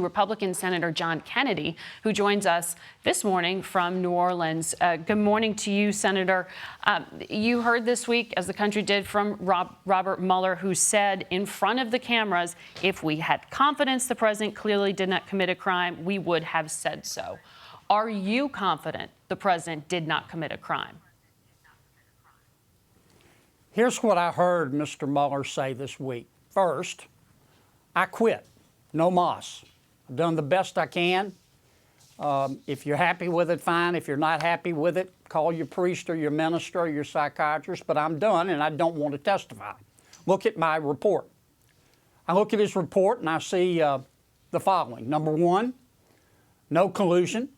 Republican Senator John Kennedy, who joins us this morning from New Orleans. Good morning to you, Senator. You heard this week, as the country did, from Robert Mueller, who said in front of the cameras, if we had confidence the president clearly did not commit a crime, we would have said so. Are you confident the president did not commit a crime? Here's what I heard Mr. Mueller say this week. First, I quit. No mas. I've done the best I can. If you're happy with it, fine. If you're not happy with it, call your priest or your minister or your psychiatrist, but I'm done and I don't want to testify. Look at my report. I look at his report and I see the following. Number one, no collusion,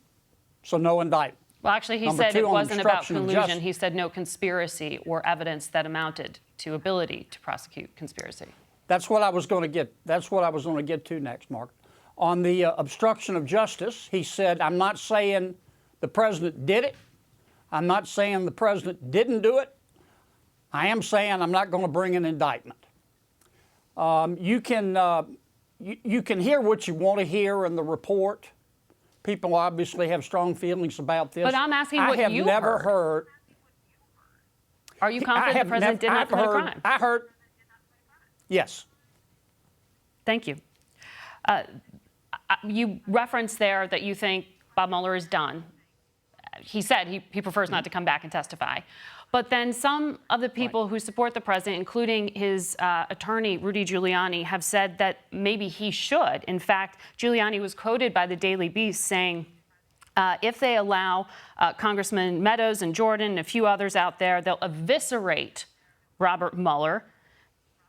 so no indictment. Well, actually, he said it wasn't about collusion. He said no conspiracy or evidence that amounted to ability to prosecute conspiracy. That's what I was going to get. That's what I was going to get to next, Mark. On the obstruction of justice, he said, I'm not saying the president did it. I'm not saying the president didn't do it. I am saying I'm not going to bring an indictment. You can hear what you want to hear in the report. People obviously have strong feelings about this. But I'm asking what you heard. I have never heard. Are you confident the president did not commit a crime? I heard. Yes. Thank you. You referenced there that you think Bob Mueller is done. He said he prefers not to come back and testify. But then some of the people who support the president, including his attorney, Rudy Giuliani, have said that maybe he should. In fact, Giuliani was quoted by the Daily Beast saying, if they allow Congressman Meadows and Jordan and a few others out there, they'll eviscerate Robert Mueller.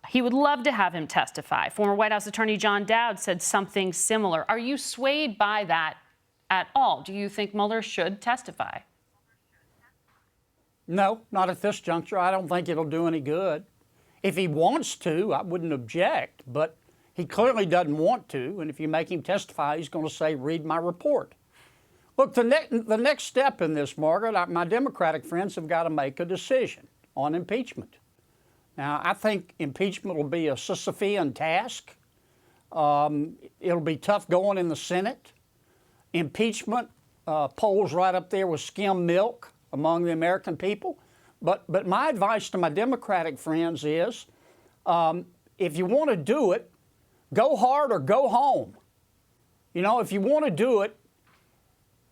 He would love to have him testify. Former White House Attorney John Dowd said something similar. Are you swayed by that at all? Do you think Mueller should testify? No, not at this juncture. I don't think it'll do any good. If he wants to, I wouldn't object, but he clearly doesn't want to, and if you make him testify, he's going to say, read my report. Look, the next step in this, Margaret, my Democratic friends have got to make a decision on impeachment. Now, I think impeachment will be a Sisyphean task. It'll be tough going in the Senate. Impeachment polls right up there with skim milk among the American people. But my advice to my Democratic friends is, if you want to do it, go hard or go home. You know, if you want to do it,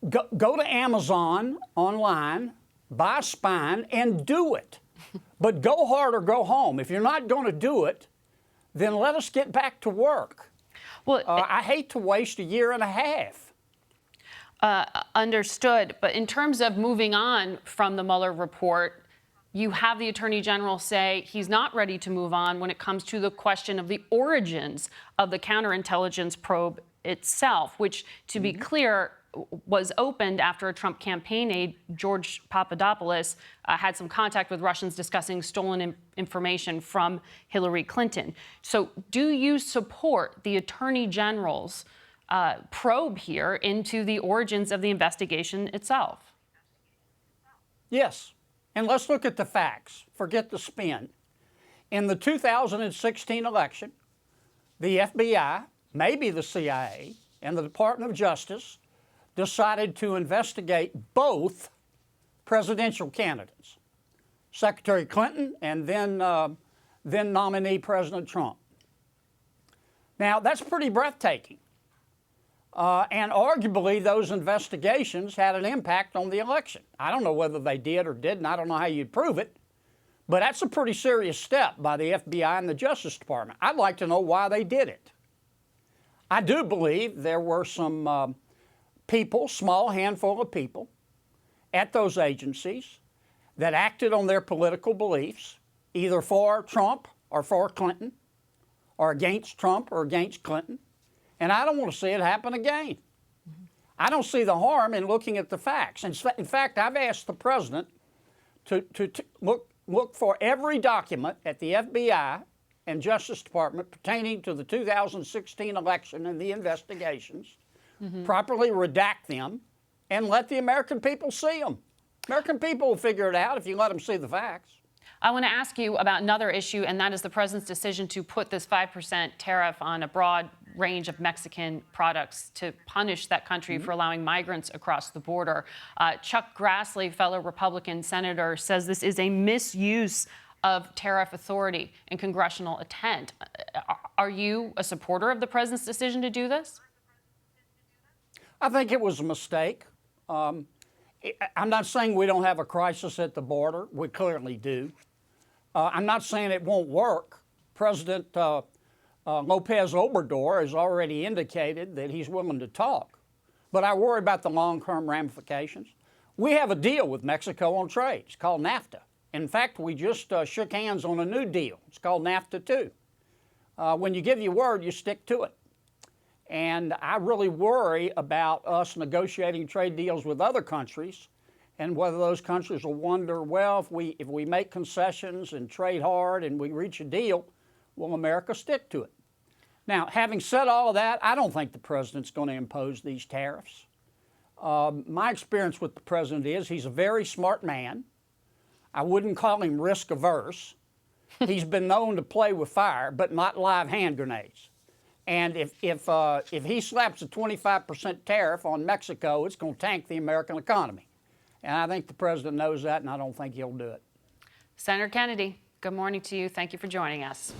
go to Amazon online, buy Spine, and do it. But go hard or go home. If you're not going to do it, then let us get back to work. Well, I hate to waste a year and a half. Understood. But in terms of moving on from the Mueller report, you have the Attorney General say he's not ready to move on when it comes to the question of the origins of the counterintelligence probe itself, which, to be clear, was opened after a Trump campaign aide, George Papadopoulos, had some contact with Russians discussing stolen information from Hillary Clinton. So do you support the Attorney General's probe here into the origins of the investigation itself? Yes. And let's look at the facts. Forget the spin. In the 2016 election, the FBI, maybe the CIA, and the Department of Justice decided to investigate both presidential candidates, Secretary Clinton and then nominee President Trump. Now, that's pretty breathtaking. And arguably, those investigations had an impact on the election. I don't know whether they did or didn't. I don't know how you'd prove it. But that's a pretty serious step by the FBI and the Justice Department. I'd like to know why they did it. I do believe there were some people, small handful of people at those agencies that acted on their political beliefs, either for Trump or for Clinton, or against Trump or against Clinton. And I don't want to see it happen again. I don't see the harm in looking at the facts. In fact, I've asked the president to look for every document at the FBI and Justice Department pertaining to the 2016 election and the investigations, properly redact them, and let the American people see them. American people will figure it out if you let them see the facts. I want to ask you about another issue, and that is the president's decision to put this 5% tariff on a broad range of Mexican products to punish that country for allowing migrants across the border. Chuck Grassley, fellow Republican senator, says this is a misuse of tariff authority and congressional intent. Are you a supporter of the president's decision to do this? I think it was a mistake. I'm not saying we don't have a crisis at the border. We clearly do. I'm not saying it won't work. President Lopez Obrador has already indicated that he's willing to talk. But I worry about the long-term ramifications. We have a deal with Mexico on trade. It's called NAFTA. In fact, we just shook hands on a new deal. It's called NAFTA 2. When you give your word, you stick to it. And I really worry about us negotiating trade deals with other countries and whether those countries will wonder, well, if we make concessions and trade hard and we reach a deal, will America stick to it? Now, having said all of that, I don't think the president's going to impose these tariffs. My experience with the president is he's a very smart man. I wouldn't call him risk averse. He's been known to play with fire, but not live hand grenades. And if he slaps a 25% tariff on Mexico, it's going to tank the American economy. And I think the president knows that, and I don't think he'll do it. Senator Kennedy, good morning to you. Thank you for joining us.